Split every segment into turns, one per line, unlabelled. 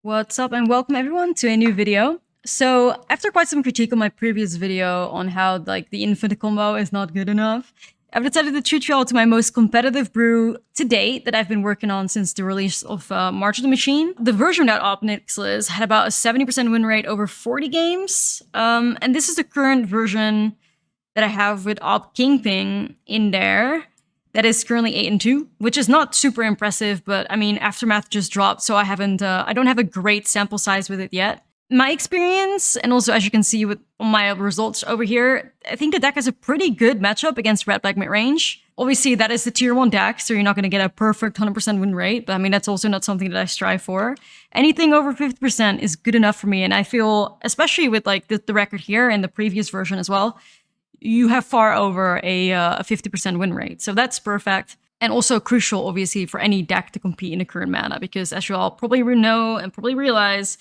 What's up and welcome everyone to a new video. So after quite some critique on my previous video on how the infinite combo is not good enough, I've decided to treat you all to my most competitive brew to date that I've been working on since the release of March of the Machine. The version that Ashlizzlle had about a 70% win rate over 40 games, and this is the current version that I have with Op Kingpin in there. That is currently 8-2, which is not super impressive, but I mean, Aftermath just dropped, so I don't have a great sample size with it yet. My experience, and also as you can see with my results over here, I think the deck has a pretty good matchup against red-black mid-range. Obviously, that is the tier 1 deck, so you're not going to get a perfect 100% win rate, but I mean, that's also not something that I strive for. Anything over 50% is good enough for me, and I feel, especially with the record here and the previous version as well, you have far over a 50% win rate. So that's perfect. And also crucial, obviously, for any deck to compete in the current meta, because as you all probably know and probably realize,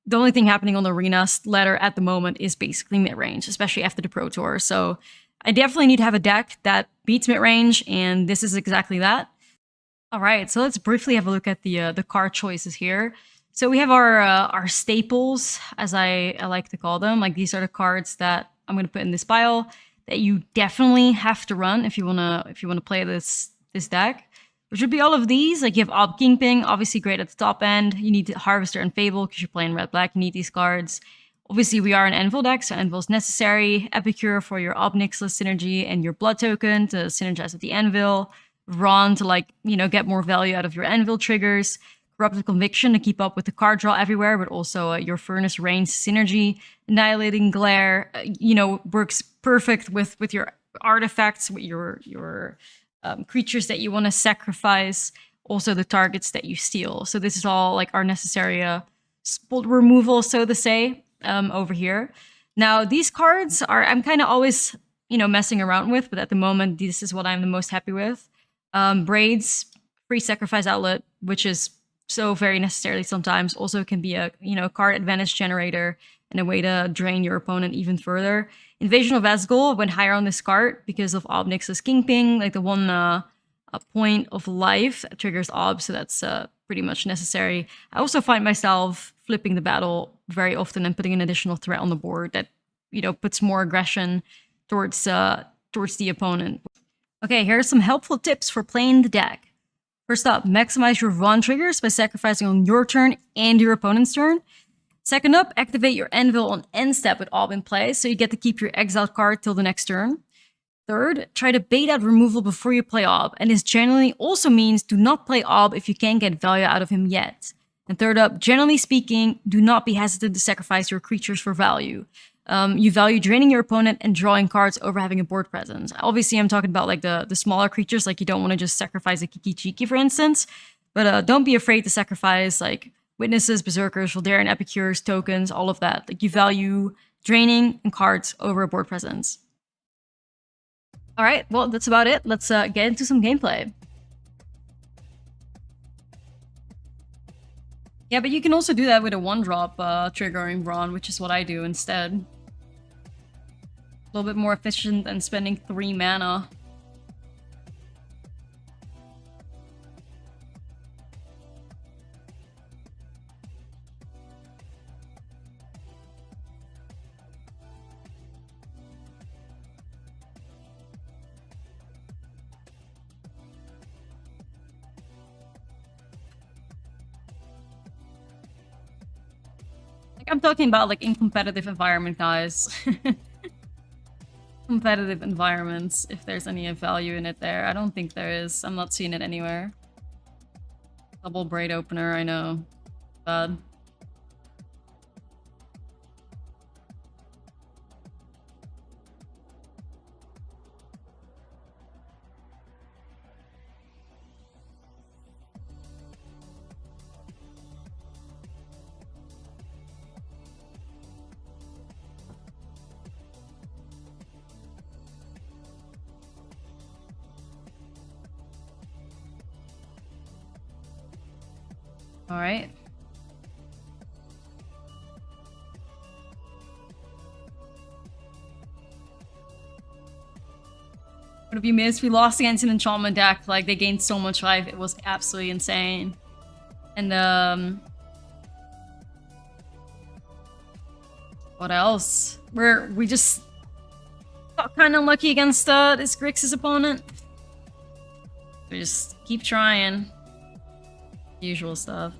the only thing happening on the Arena ladder at the moment is basically mid-range, especially after the Pro Tour. So I definitely need to have a deck that beats mid-range, and this is exactly that. All right, so let's briefly have a look at the card choices here. So we have our staples, as I like to call them. Like, these are the cards that I'm going to put in this pile that you definitely have to run if you wanna play this deck, which would be all of these. Like, you have Op Kingpin, obviously great at the top end. You need Harvester and Fable because you're playing red-black. You need these cards. Obviously, we are an Anvil deck, so Anvil is necessary. Epicure for your Nyxlis synergy and your Blood token to synergize with the Anvil. Ron to get more value out of your Anvil triggers. Corrupted Conviction to keep up with the card draw everywhere, but also your Furnace Range synergy. Annihilating Glare, works perfect with your artifacts, with your creatures that you want to sacrifice, also the targets that you steal. So this is all like our necessary spot removal, so to say, over here. Now, these cards I'm kind of always, messing around with, but at the moment, this is what I'm the most happy with. Braids, free sacrifice outlet, which is so very necessarily sometimes. Also can be a card advantage generator and a way to drain your opponent even further. Invasion of Asgul went higher on this card because of Ob Nyxlis Kingpin, like the one a point of life triggers Ob, so that's pretty much necessary. I also find myself flipping the battle very often and putting an additional threat on the board that puts more aggression towards the opponent. Okay, here are some helpful tips for playing the deck. First up, maximize your Ron triggers by sacrificing on your turn and your opponent's turn. Second up, activate your Anvil on end step with Ob in play, so you get to keep your exiled card till the next turn. Third, try to bait out removal before you play Ob, and this generally also means do not play Ob if you can't get value out of him yet. And third up, generally speaking, do not be hesitant to sacrifice your creatures for value. You value draining your opponent and drawing cards over having a board presence. Obviously, I'm talking about the smaller creatures, like you don't want to just sacrifice a Kiki Chiki, for instance. But don't be afraid to sacrifice like Witnesses, Berserkers, Voldaren, Epicures, tokens, all of that. Like, you value draining and cards over a board presence. All right, well, that's about it. Let's get into some gameplay. Yeah, but you can also do that with a 1-drop triggering Ron, which is what I do instead. A little bit more efficient than spending 3 mana. I'm talking about like in competitive environment, guys. Competitive environments, if there's any value in it there. I don't think there is. I'm not seeing it anywhere. Double Braid Opener, I know. Bad. All right. What have you missed? We lost against an enchantment deck. Like, they gained so much life. It was absolutely insane. And What else? We just got kind of lucky against this Grixis opponent. We just keep trying. Usual stuff.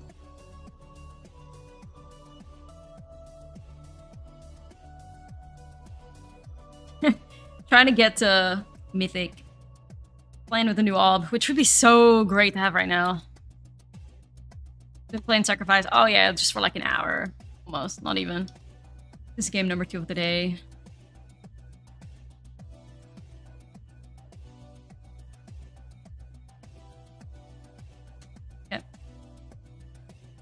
Trying to get to Mythic. Playing with a new Ob, which would be so great to have right now. Been playing Sacrifice. Oh yeah, just for like an hour. Almost, not even. This is game number 2 of the day. Yeah.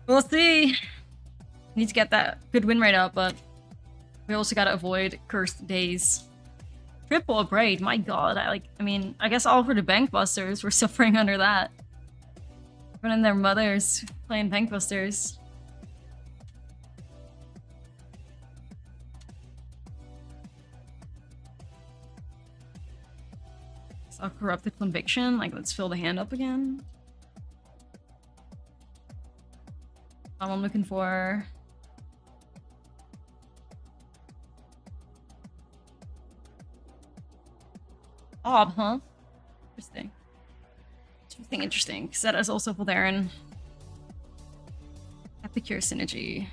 We'll see. Need to get that good win rate up, but we also gotta avoid cursed days. Triple braid, my god. I mean, I guess all for the Bankbusters. We're suffering under that. Everyone and their mothers playing Bankbusters. Saw Corrupted Conviction. Like, let's fill the hand up again. What I'm looking for. Ob, huh? Interesting. Interesting. Because that is also Voldaren. Epicure Synergy.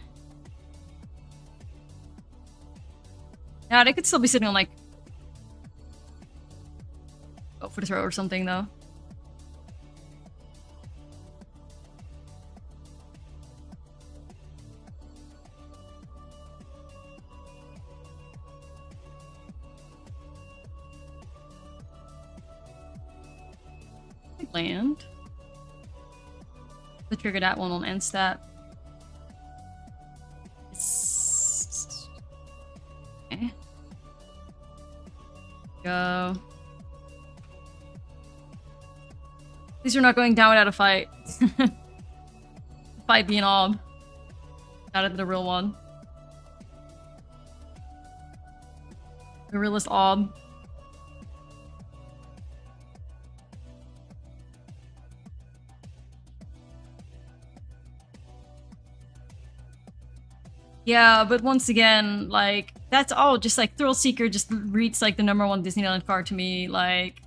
Yeah, they could still be sitting on like... Go for the throw or something, though. Land. To trigger that one on end stat. Okay. Go. These are not going down without a fight. Fight being Ob. Out of the real one. The realest Ob. Yeah, but once again, like, that's all just like Thrill Seeker just reads like the #1 Disneyland card to me, like...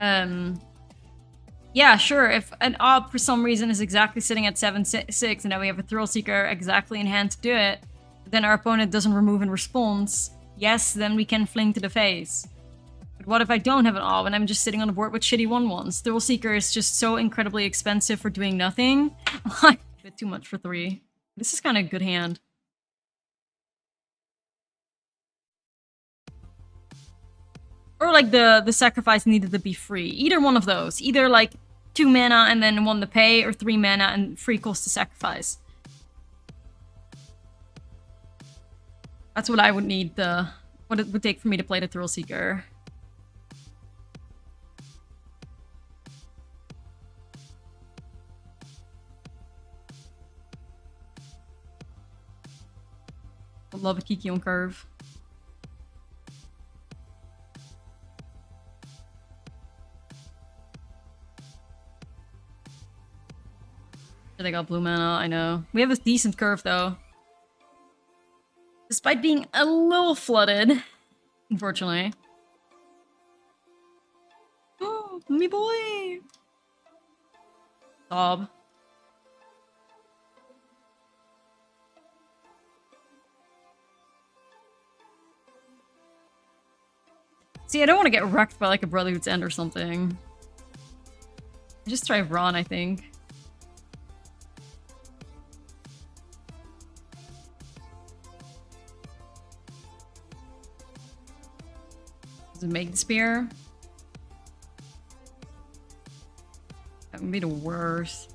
Yeah, sure, if an Ob for some reason is exactly sitting at 7/6 and then we have a Thrill Seeker exactly in hand to do it, then our opponent doesn't remove in response, yes, then we can fling to the face. But what if I don't have an Ob and I'm just sitting on the board with shitty 1/1s? Thrill Seeker is just so incredibly expensive for doing nothing. Like, a bit too much for 3. This is kind of a good hand. Or like the sacrifice needed to be free. Either one of those. Either like 2 mana and then 1 to pay, or 3 mana and free cost to sacrifice. That's what I would need what it would take for me to play the Thrill Seeker. Would love a Kiki on curve. They got blue mana, I know. We have a decent curve though. Despite being a little flooded, unfortunately. Oh, me boy! Sob. See, I don't want to get wrecked by like a Brotherhood's End or something. Just try Ron, I think. Does it make the spear? That would be the worst.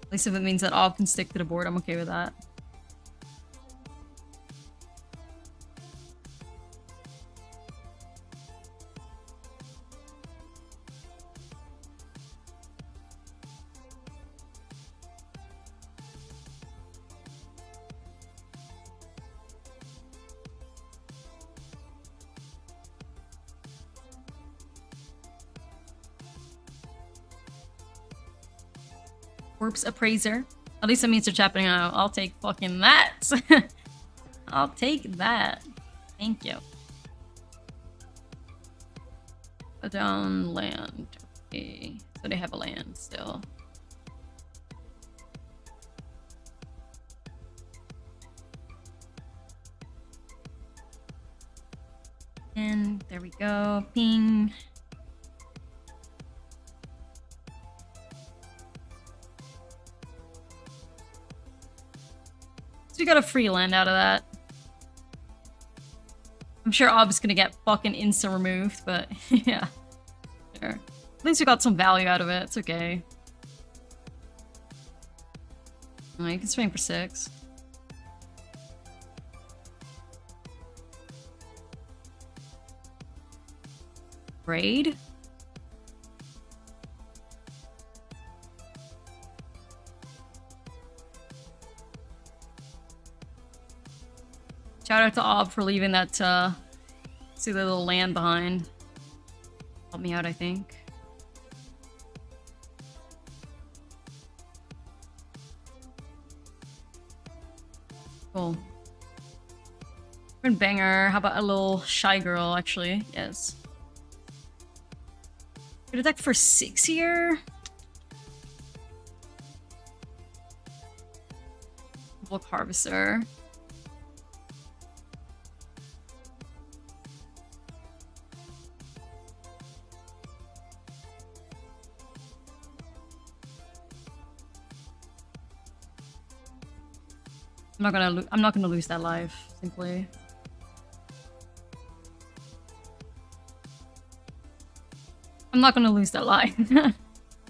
At least if it means that Ob can stick to the board, I'm okay with that. Corpse Appraiser. At least that means they're tapping out. I'll take fucking that. I'll take that. Thank you. Put down land. Okay. So they have a land still. And there we go. Ping. So we got a free land out of that. I'm sure Ob's gonna get fucking insta removed, but yeah. Sure. At least we got some value out of it. It's okay. Oh, you can swing for 6. Raid? Shout out to Ob for leaving that see the little land behind. Help me out, I think. Cool. Banger. How about a little shy girl, actually? Yes. Could attack for 6 here. Book Harvester. I'm not gonna lose that life, simply. I'm not gonna lose that life. I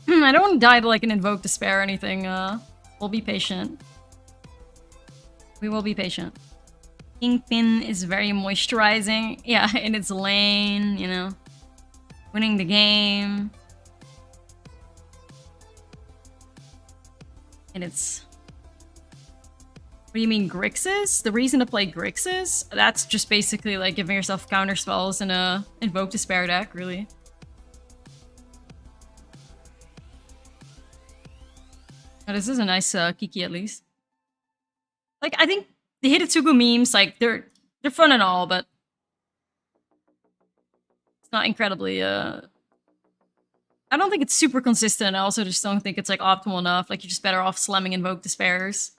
don't want to die to like an Invoke Despair or anything. We'll be patient. We will be patient. Kingpin is very moisturizing. Yeah, in its lane, you know. Winning the game. And it's... What do you mean, Grixis? The reason to play Grixis? That's just basically like giving yourself counter spells in a Invoke Despair deck, really. Oh, this is a nice Kiki, at least. Like, I think the Hitotsugu memes, like, they're fun and all, but it's not incredibly, I don't think it's super consistent. I also just don't think it's, like, optimal enough. Like, you're just better off slamming Invoke Despairs.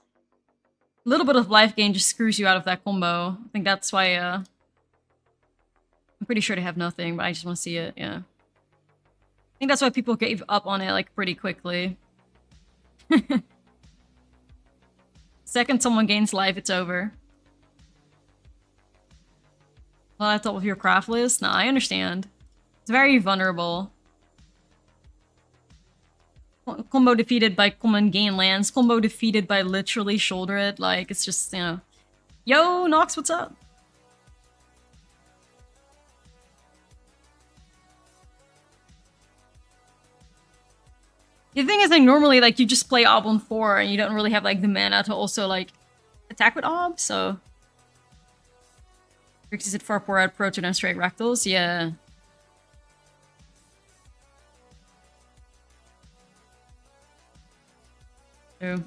A little bit of life gain just screws you out of that combo. I think that's why, I'm pretty sure they have nothing, but I just want to see it, yeah. I think that's why people gave up on it, like, pretty quickly. Second someone gains life, it's over. Well, that's all of your craft list? Nah, I understand. It's very vulnerable. Combo defeated by common gain lands. Combo defeated by literally shoulder it. Like, it's just, you know. Yo, Nox, what's up? The thing is, like, normally, like, you just play Ob on 4 and you don't really have, like, the mana to also, like, attack with Ob, so... Grixis at 4 out Proton and straight Rakdos? Yeah. True.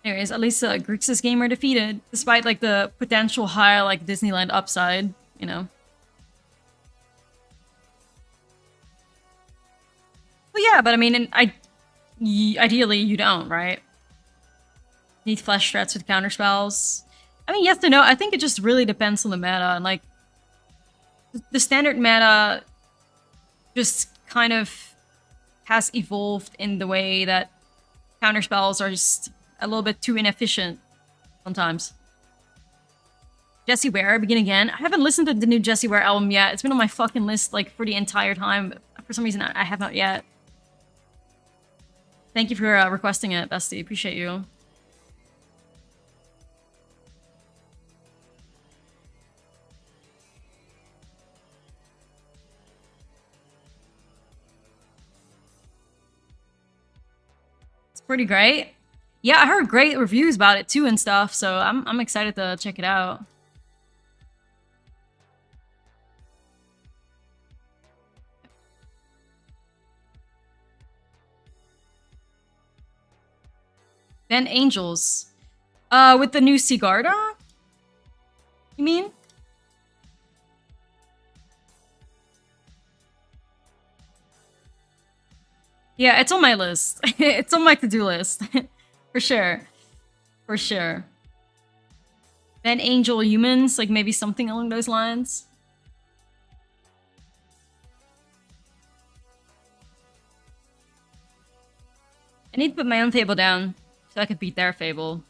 Anyways, at least Grixis gamer defeated, despite, like, the potential high, like, Disneyland upside, you know. Well, yeah, but I mean, ideally you don't, right? Need flash threats with counterspells. I mean, yes to no. I think it just really depends on the meta, and like the standard meta just kind of has evolved in the way that counterspells are just a little bit too inefficient sometimes. Jessie Ware, Begin Again. I haven't listened to the new Jessie Ware album yet. It's been on my fucking list like for the entire time. For some reason, I have not yet. Thank you for requesting it, bestie. Appreciate you. It's pretty great. Yeah, I heard great reviews about it too and stuff, so I'm excited to check it out. Ban Angels. With the new Sigarda? You mean? Yeah, it's on my list. It's on my to-do list. For sure. For sure. Ban Angel Humans, like maybe something along those lines. I need to put my own Fable down so I could beat their Fable.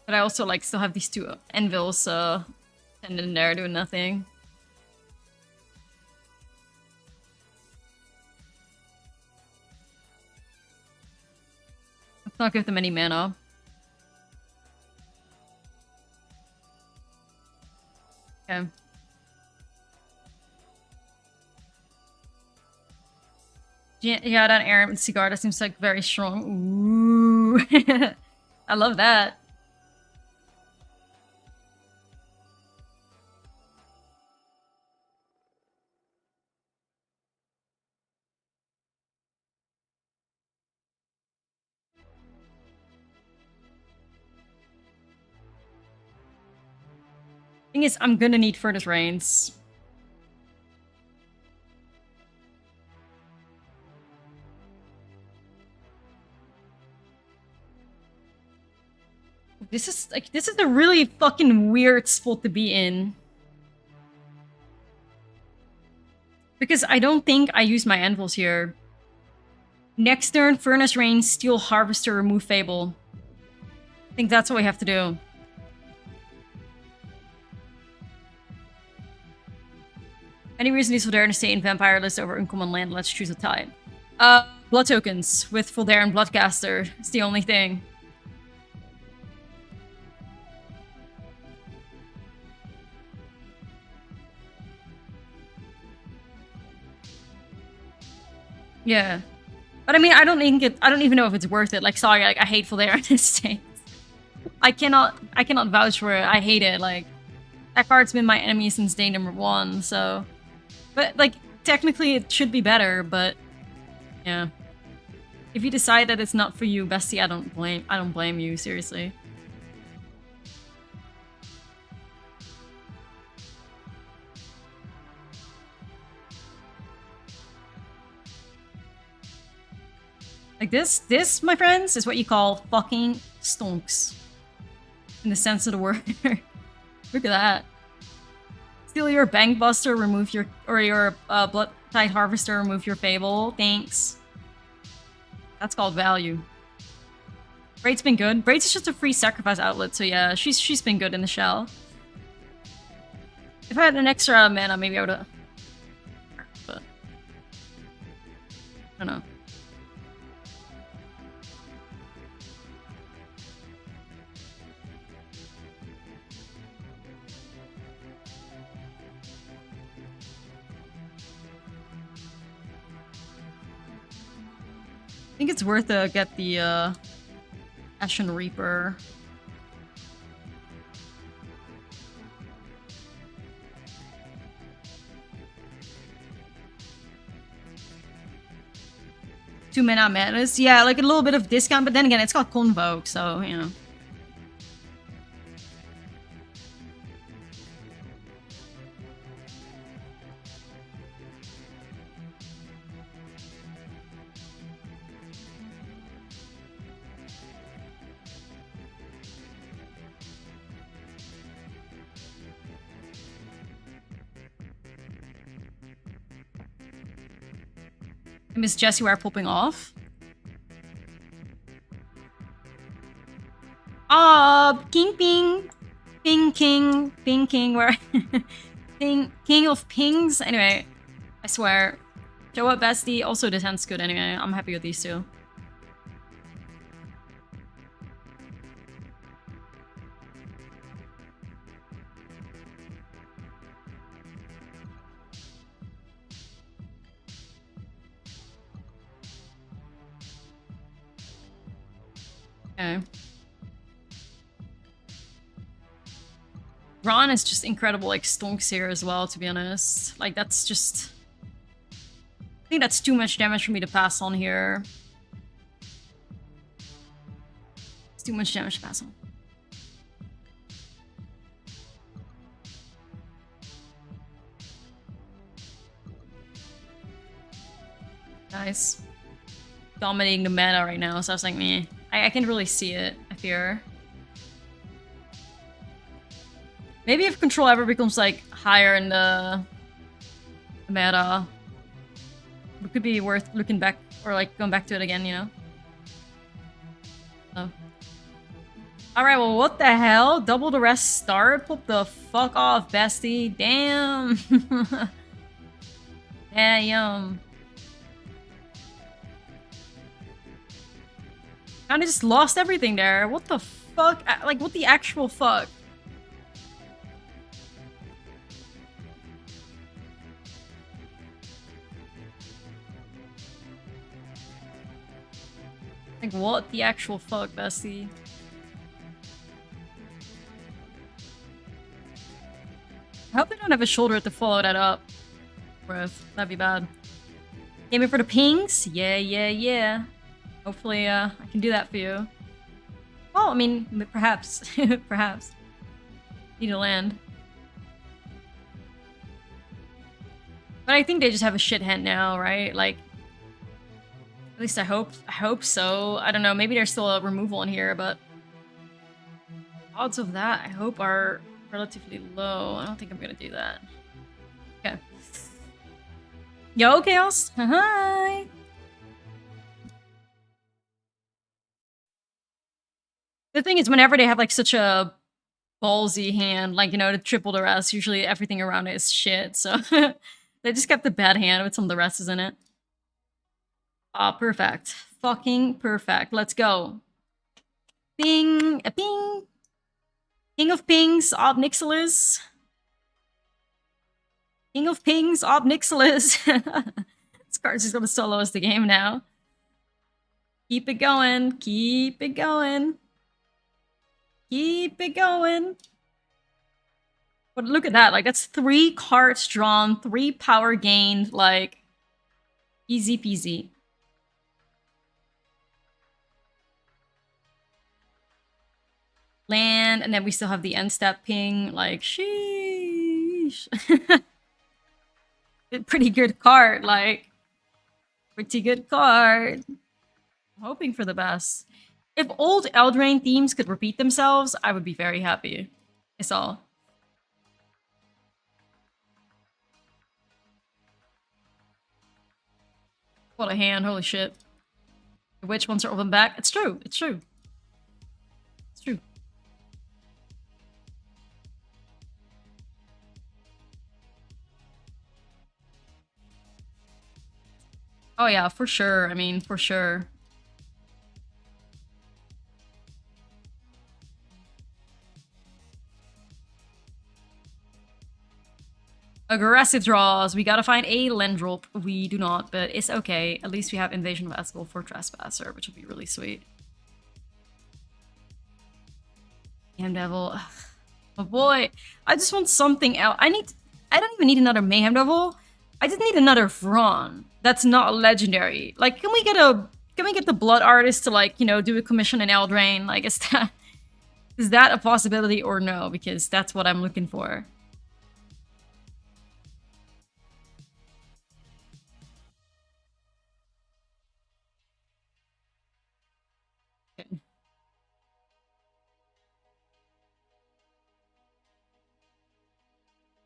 But I also like still have these two Anvils sitting in there doing nothing. Let's not give them any mana. Okay. Yeah, that Aram and Sigarda seems like very strong. Ooh. I love that. Thing is, I'm gonna need Furnace Rains. This is a really fucking weird spot to be in. Because I don't think I use my Anvils here. Next turn, Furnace Rain, Steel Harvester, remove Fable. I think that's what we have to do. Any reason these Voldaren stay in Vampire list over Uncommon Land? Let's choose a type. Blood tokens with Voldaren Bloodcaster. It's the only thing. Yeah. But I mean, I don't even know if it's worth it. Like, sorry, like, I hate Voldaren Estates. I cannot vouch for it. I hate it. Like, that card's been my enemy since day number 1, so... But, like, technically it should be better, but... Yeah. If you decide that it's not for you, bestie, I don't blame you, seriously. Like, this, my friends, is what you call fucking stonks. In the sense of the word. Look at that. Steal your Bankbuster, remove your... Or your Blood Tide Harvester, remove your Fable. Thanks. That's called value. Braid's been good. Braid's is just a free sacrifice outlet, so yeah, she's been good in the shell. If I had an extra mana, maybe I would've... But... I don't know. I think it's worth to get the Ashen Reaper. Two mana matters. Yeah, like a little bit of discount, but then again, it's got Convoke, so, you know. Miss Jessie Ware popping off. King Ping. King, where? King of Pings. Anyway, I swear. Show up bestie. Also, this hand's good anyway. I'm happy with these two. Okay. Ron is just incredible, like, stonks here as well, to be honest. Like, that's just... I think that's too much damage for me to pass on here. too much damage to pass on. Nice. Dominating the meta right now, so I was like, meh. I can really see it, I fear. Maybe if control ever becomes like higher in the meta, it could be worth looking back or like going back to it again, you know? So. Alright, well, what the hell? Double the rest start? Pop the fuck off, bestie. Damn. Damn. Kinda just lost everything there. What the fuck? Like, what the actual fuck? Like, what the actual fuck, bestie? I hope they don't have a shoulder to follow that up with. That'd be bad. Aiming for the pings? Yeah, yeah, yeah. Hopefully, I can do that for you. Well, I mean, perhaps. Perhaps. Need to land. But I think they just have a shit hand now, right? Like, at least I hope so. I don't know, maybe there's still a removal in here, but odds of that, I hope, are relatively low. I don't think I'm gonna do that. Okay. Yo, Chaos! Hi! The thing is, whenever they have like such a ballsy hand, like, you know, to triple the rest, usually everything around it is shit, so they just kept the bad hand with some of the rest in it. Ah, perfect. Fucking perfect. Let's go. Bing! A ping! King of pings, Ashlizzlle. King of pings, Ashlizzlle. This card's just gonna solo us the game now. Keep it going. Keep it going. Keep it going. But look at that. Like, that's 3 cards drawn, 3 power gained. Like, easy peasy. Land, and then we still have the end step ping. Like, sheesh. Pretty good card. Like, pretty good card. I'm hoping for the best. If old Eldraine themes could repeat themselves, I would be very happy. It's all. What a hand, holy shit. The witch wants her open back. It's true, it's true. It's true. Oh yeah, for sure. I mean, for sure. Aggressive draws. We gotta find a Lendrop. We do not, but it's okay. At least we have Invasion of Ashlizzlle for Trespasser, which will be really sweet. Mayhem Devil. Ugh. Oh boy. I just want something else. I don't even need another Mayhem Devil. I just need another Vron. That's not legendary. Like, can we get the Blood Artist to, like, you know, do a commission in Eldraine? Like, is that a possibility or no? Because that's what I'm looking for.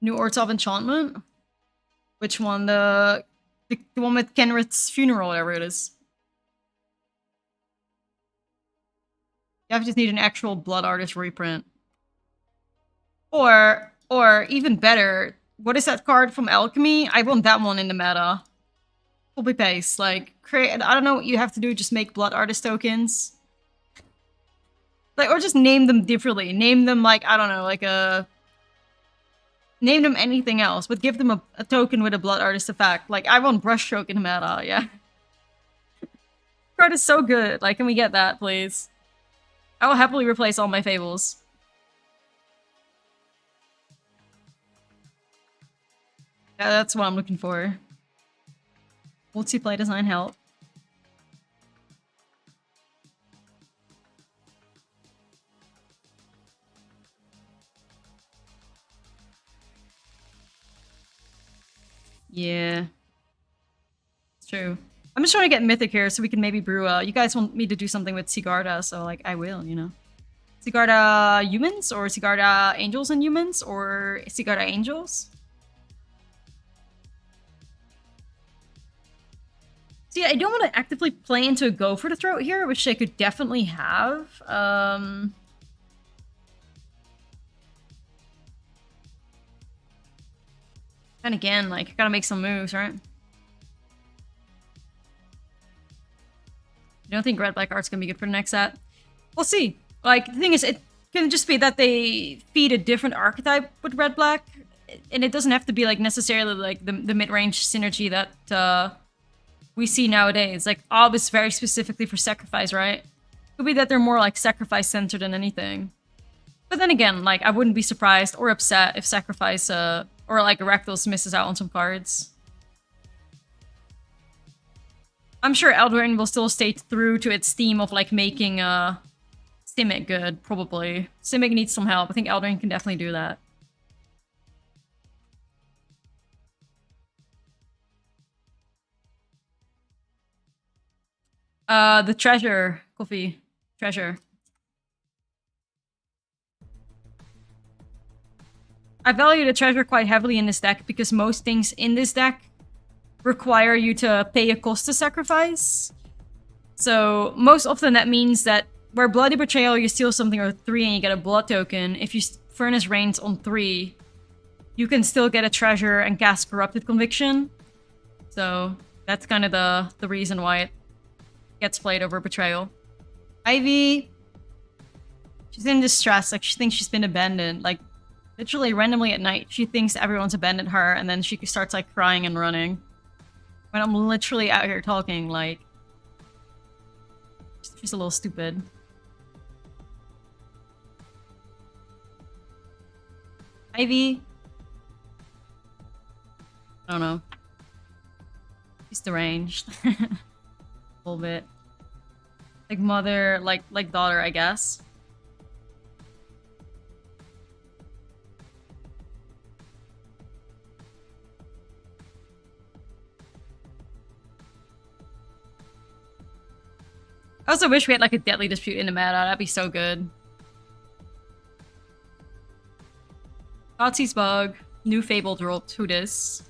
New Orts of Enchantment? Which one? The one with Kenrith's funeral, whatever it is. You just need an actual Blood Artist reprint. Or even better, what is that card from Alchemy? I want that one in the meta. Copy paste, like, create, I don't know what you have to do, just make Blood Artist tokens. Like, or just name them differently. Name them, like, I don't know, like a... Name them anything else, but give them a token with a Blood Artist effect. Like, I want Brushstroke in the meta, yeah. Card is so good. Like, can we get that, please? I will happily replace all my Fables. Yeah, that's what I'm looking for. Multiplay design help. Yeah. It's true. I'm just trying to get Mythic here so we can maybe brew. You guys want me to do something with Sigarda, so like I will, you know. Sigarda humans or Sigarda angels and humans or Sigarda angels? See, I don't want to actively play into a go for the throat here, which I could definitely have. And again, like, I gotta make some moves, right? I don't think red-black art's gonna be good for the next set. We'll see. Like, the thing is, it can just be that they feed a different archetype with red-black, and it doesn't have to be, like, necessarily, like, the mid-range synergy that, we see nowadays. Like, Ob is very specifically for sacrifice, right? Could be that they're more, like, sacrifice-centered than anything. But then again, like, I wouldn't be surprised or upset if sacrifice, or, like, Rakdos misses out on some cards. I'm sure Eldraine will still stay true to its theme of, like, making, Simic good, probably. Simic needs some help. I think Eldraine can definitely do that. The treasure, Kofi. Treasure. I value the treasure quite heavily in this deck because most things in this deck require you to pay a cost to sacrifice. So most often that means that where Bloody Betrayal you steal something on 3 and you get a blood token, if you Furnace Rains on 3, you can still get a treasure and cast Corrupted Conviction. So that's kind of the reason why it gets played over Betrayal. Ivy, she's in distress, like she thinks she's been abandoned. Like literally randomly at night, she thinks everyone's abandoned her and then she starts like crying and running. When I'm literally out here talking, like, she's a little stupid. Ivy. I don't know. She's deranged. A little bit. Like mother, like daughter, I guess. I also wish we had like a deadly dispute in the meta. That'd be so good. Thoughtseize bug. New Fable dropped. Who dis?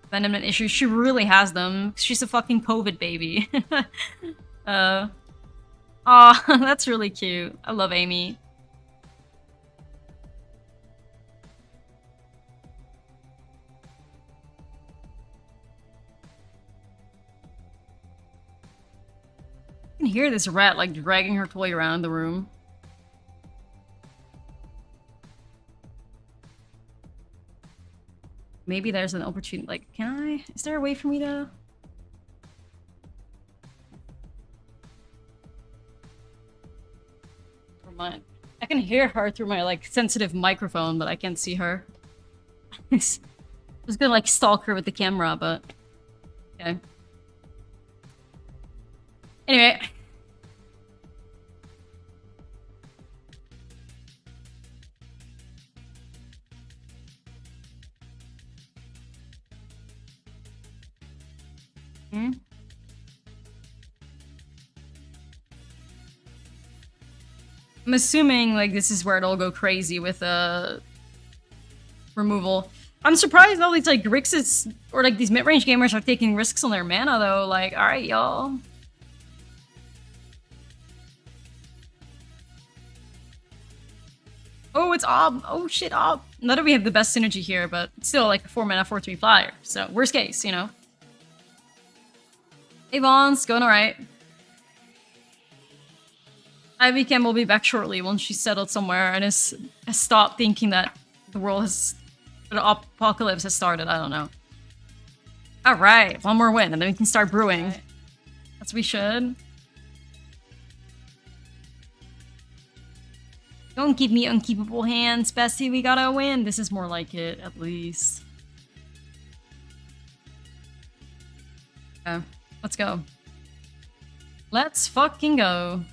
Abandonment issues. She really has them. She's a fucking COVID baby. Aw, that's really cute. I love Amy. I can hear this rat like dragging her toy around the room. Maybe there's an opportunity. Like, can I? Is there a way for me to? Never mind. I can hear her through my like sensitive microphone, but I can't see her. I was gonna like stalk her with the camera, but okay. Anyway. Hmm? I'm assuming like this is where it'll go crazy with removal. I'm surprised all these like Grixis or like these mid-range gamers are taking risks on their mana though. Like, alright, y'all. Oh, it's Ob. Oh shit, Ob. Not that we have the best synergy here, but it's still like a 4-mana 4/3 flyer. So worst case, you know. Avon's going alright. Ivy Cam will be back shortly once she's settled somewhere and has stopped thinking that the world has... the apocalypse has started, I don't know. Alright, one more win and then we can start brewing. Right. That's what we should. Don't give me unkeepable hands, bestie, we gotta win. This is more like it, at least. Okay, let's go. Let's fucking go.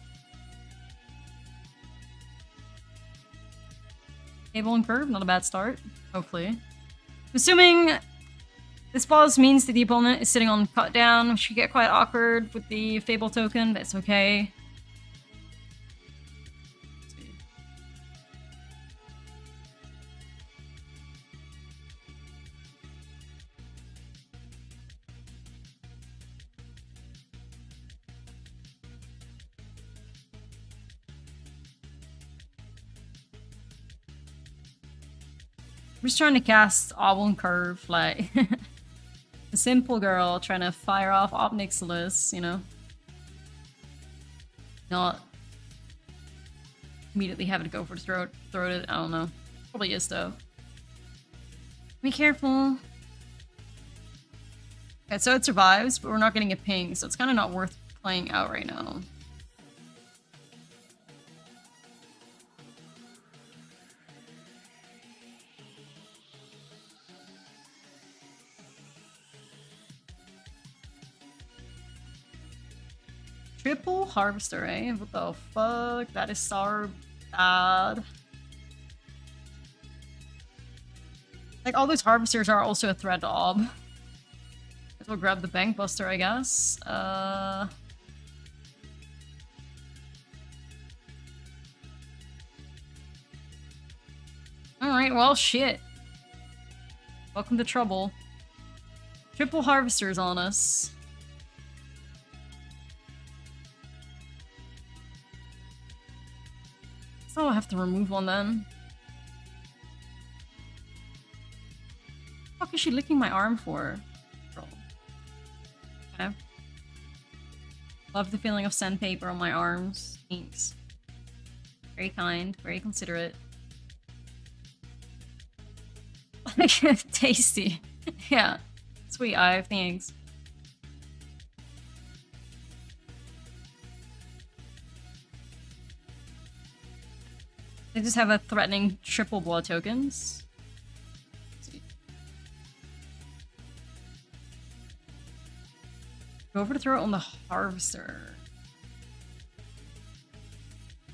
Table and curve, not a bad start, hopefully. Assuming This pause means that the opponent is sitting on cut down, which could get quite awkward with the Fable token, but it's okay. I'm just trying to cast Oblong Curve, like a simple girl trying to fire off Ashlizzlle, you know? Not immediately having to go for the throat it. I don't know. Probably is though. Be careful. Okay, so it survives, but we're not getting a ping, so it's kind of not worth playing out right now. Triple Harvester, eh? What the fuck? That is so bad. Like, all those Harvesters are also a threat to Ob. Guess we'll grab the Bank Buster, I guess. Alright, well, shit. Welcome to trouble. Triple Harvesters on us. So I'll have to remove one then. What the fuck is she licking my arm for? Okay. Love the feeling of sandpaper on my arms. Thanks. Very kind, very considerate. Tasty. Yeah. Sweet eye, thanks. They just have a threatening triple blood tokens. Go for the throw on the Harvester.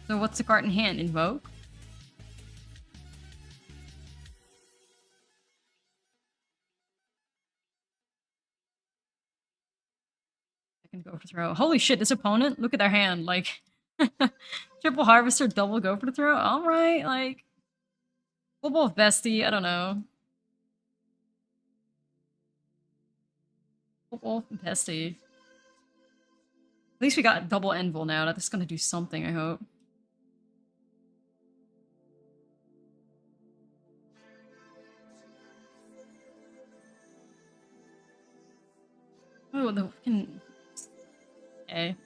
So what's the card in hand? Invoke? I can go for the throw. Holy shit, this opponent? Look at their hand, like... Triple Harvester, double go for the throw? Alright, like... Full both bestie, I don't know. Full both bestie. At least we got double Anvil now. That's gonna do something, I hope. Oh, the fucking... Okay.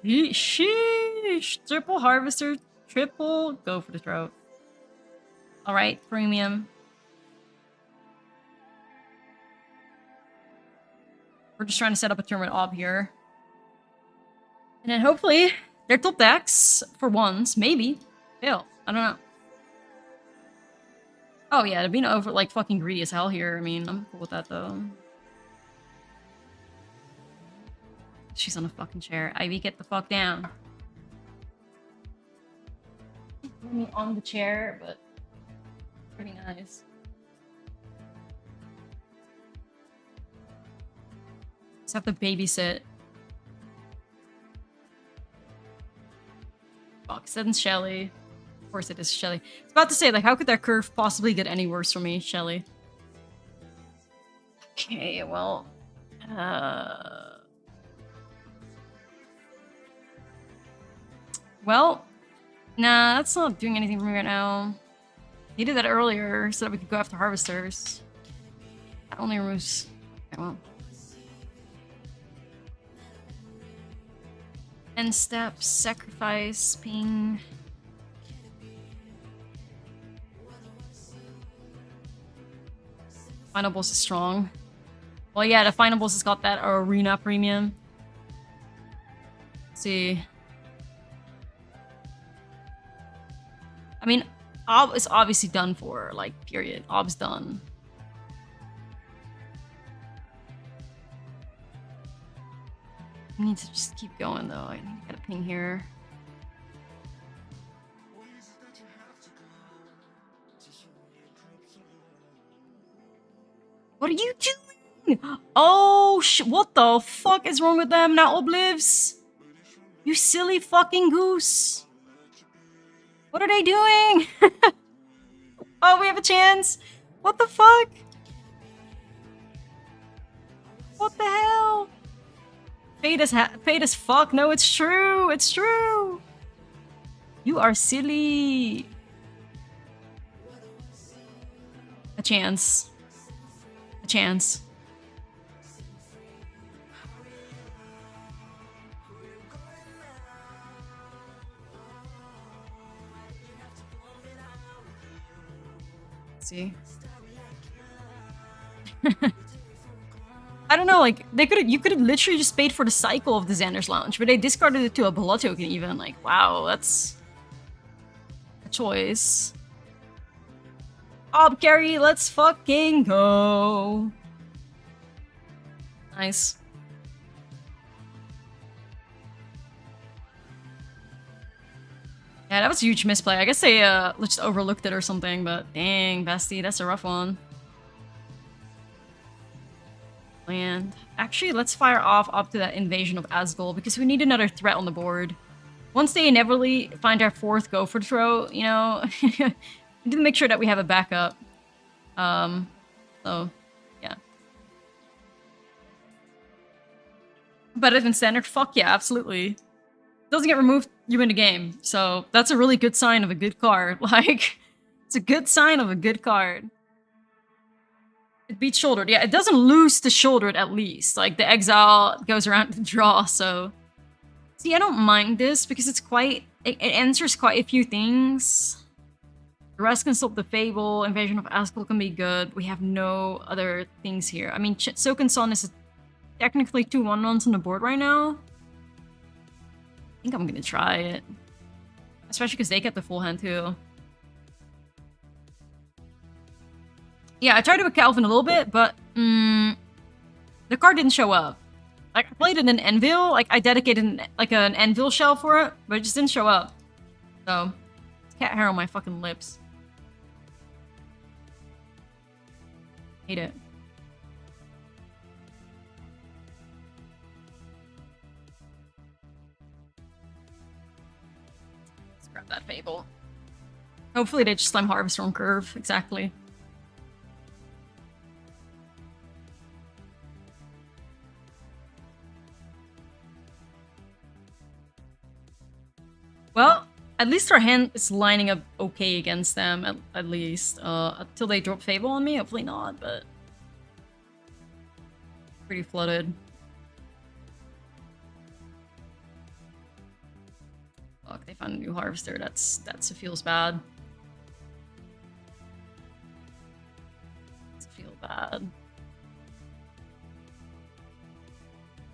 Sheesh! Triple Harvester, triple go for the throat. Alright, premium. We're just trying to set up a turn with Ob here. And then hopefully, their top decks, for once, maybe, fail. I don't know. Oh yeah, they're being over, like, fucking greedy as hell here. I mean, I'm cool with that, though. She's on a fucking chair. Ivy, get the fuck down. Put me on the chair, but pretty nice. Just have to babysit. Fuck, send Shelly. Of course it is Shelly. I was about to say, like, how could that curve possibly get any worse for me, Shelly? Okay, well... Well, nah, that's not doing anything for me right now. He did that earlier so that we could go after Harvesters. That only removes... Okay, well. End step, sacrifice, ping... Final boss is strong. Well, yeah, the final boss has got that arena premium. Let's see. I mean, Ob is obviously done for, like, period. Ob's done. I need to just keep going, though. I need to get a ping here. What are you doing? Oh, what the fuck is wrong with them now, Oblivs? You silly fucking goose. What are they doing? Oh, we have a chance. What the fuck? What the hell? Fate as fuck. No, it's true. It's true. You are silly. A chance. A chance. Let's see. I don't know, like, you could have literally just paid for the cycle of the Xander's Lounge, but they discarded it to a blood token even. Like, wow, that's a choice. Ob carry, let's fucking go. Nice. Yeah, that was a huge misplay. I guess they just overlooked it or something, but dang, bestie, that's a rough one. And actually, let's fire off up to that invasion of Ashlizzlle because we need another threat on the board. Once they inevitably find our fourth go for throw, you know, we need to make sure that we have a backup. So, yeah. Better than standard? Fuck yeah, absolutely. Doesn't get removed, you win the game. So that's a really good sign of a good card. Like, it's a good sign of a good card. It beats shouldered. Yeah, it doesn't lose to shouldered at least. Like, the exile goes around the draw, so... See, I don't mind this because it's quite... It answers quite a few things. The rest can stop the Fable. Invasion of Ashlizzlle can be good. We have no other things here. I mean, Soken Sun is technically 2 1-1s on the board right now. I think I'm gonna try it. Especially because they get the full hand too. Yeah, I tried to with Calvin a little bit, but the card didn't show up. Like, I played it in Anvil, like I dedicated an Anvil shell for it, but it just didn't show up. So, cat hair on my fucking lips. Hate it. Let's grab that Fable. Hopefully they just slam Harvester on curve, exactly. Well, at least our hand is lining up okay against them, at least. Until they drop Fable on me, hopefully not, but... Pretty flooded. Fuck, they found a new Harvester, that feels bad. That feels bad.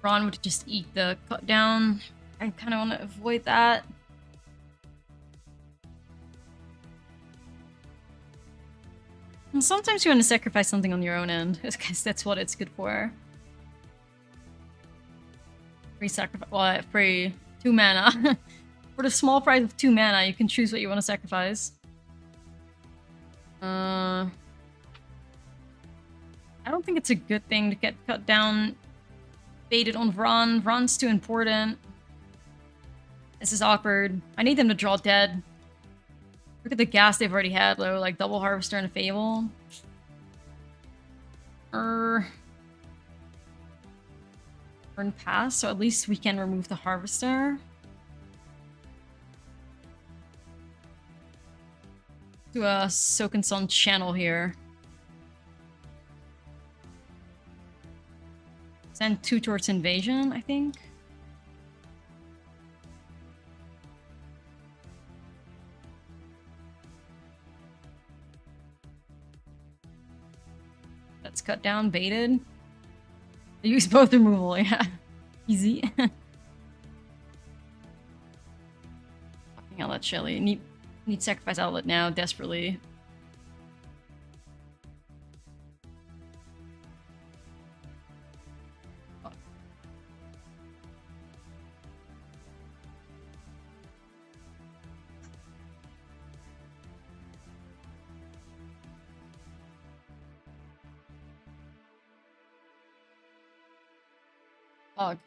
Ron would just eat the cut down. I kind of want to avoid that. And sometimes you want to sacrifice something on your own end, because that's what it's good for. Free sacrifice. Well, free 2 mana. For the small price of 2 mana, you can choose what you want to sacrifice. I don't think it's a good thing to get cut down, baited on Vron. Vron's too important. This is awkward. I need them to draw dead. Look at the gas they've already had, though. Like, double Harvester and a Fable. Turn pass, so at least we can remove the Harvester. Do a Soken Sun channel here. Send 2 towards invasion, I think. That's cut down, baited. They use both removal, yeah. Easy. Fucking hell, that's Shelly. Need sacrifice outlet now, desperately. Fuck.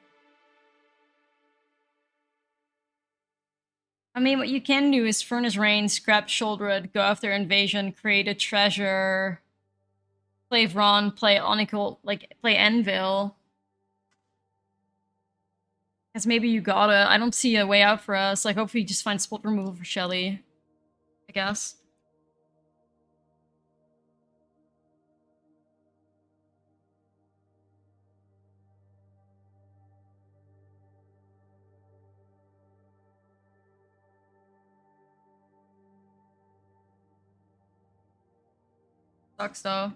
I mean, what you can do is Furnace Rain, scrap Shouldered, go after Invasion, create a treasure, play Vron, play Onicle, like, play Anvil. Because maybe you gotta. I don't see a way out for us. Like, hopefully you just find spot removal for Shelly. I guess. Sucks though.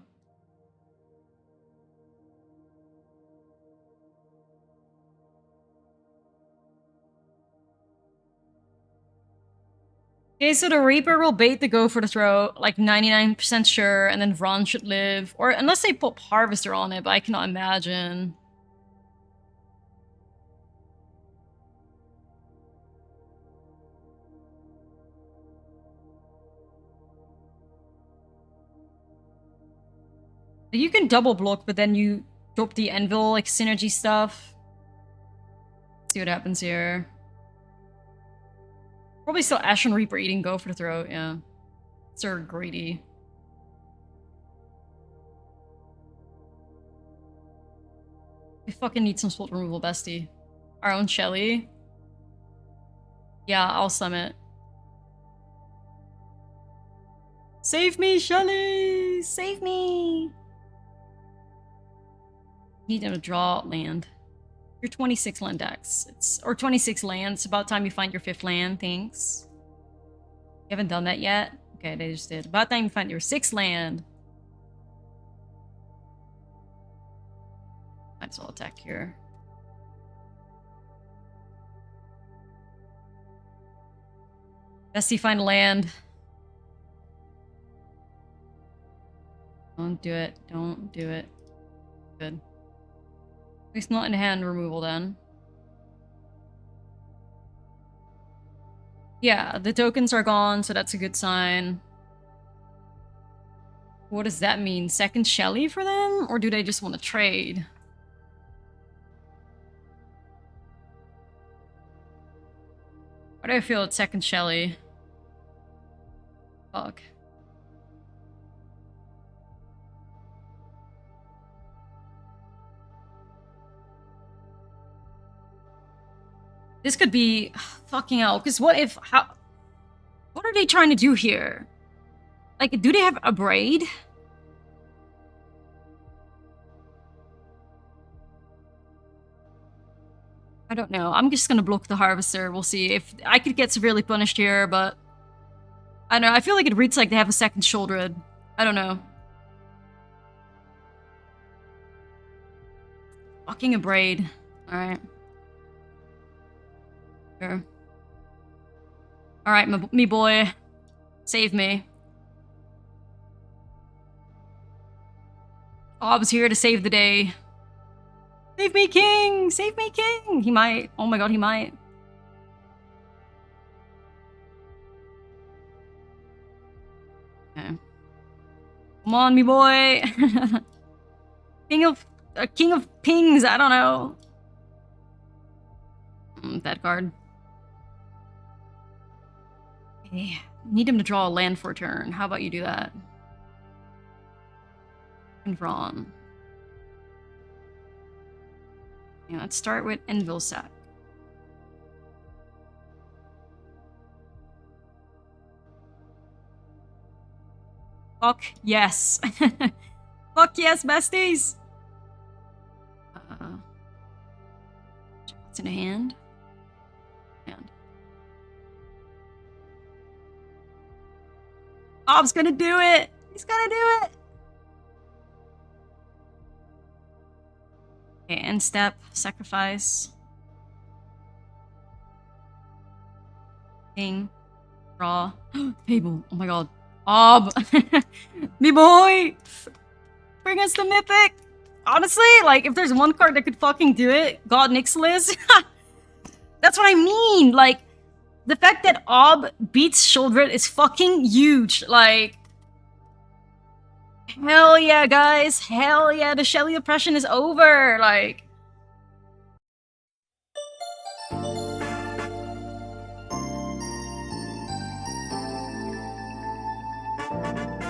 Okay, so the Reaper will bait the Go for the throat, like 99% sure, and then Vron should live. Or unless they pop Harvester on it, but I cannot imagine. You can double block, but then you drop the Anvil, like, synergy stuff. Let's see what happens here. Probably still Ashen Reaper eating Go for the throat, yeah. Sir greedy. We fucking need some spot removal, bestie. Our own Shelly. Yeah, I'll summit. Save me, Shelly! Save me! Need them to draw land. Your 26 land decks. Or 26 lands. It's about time you find your 5th land, thanks. You haven't done that yet? Okay, they just did. About time you find your 6th land. Might as well attack here. Bestie, find a land. Don't do it. Don't do it. Good. At least not in hand removal then. Yeah, the tokens are gone, so that's a good sign. What does that mean? Second Shelly for them? Or do they just want to trade? Why do I feel it's second Shelly? Fuck. This could be fucking hell, because what if, what are they trying to do here? Like, do they have a braid? I don't know. I'm just gonna block the Harvester. We'll see. If I could get severely punished here, but I don't know. I feel like it reads like they have a second Shouldered. I don't know. Fucking a braid. Alright. Sure. Alright, me boy. Save me. Ob's here to save the day. Save me, king! Save me, king! He might. Oh my god, he might. Okay. Come on, me boy! King of pings, I don't know. Bad card. Okay. Need him to draw a land for a turn. How about you do that? And Vron. Yeah, let's start with Anvil sack. Fuck yes. Fuck yes, besties! What's in a hand? Hand. Ob's gonna do it! He's gonna do it! Okay, end step, sacrifice. King. Draw. Table. Oh my god. Ob! Me boy! Bring us the Mythic! Honestly, like, if there's one card that could fucking do it, God Nixliz. That's what I mean! Like, the fact that Ob beats Shouldered is fucking huge. Like, hell yeah, guys. Hell yeah, the Shelly oppression is over. Like, bye.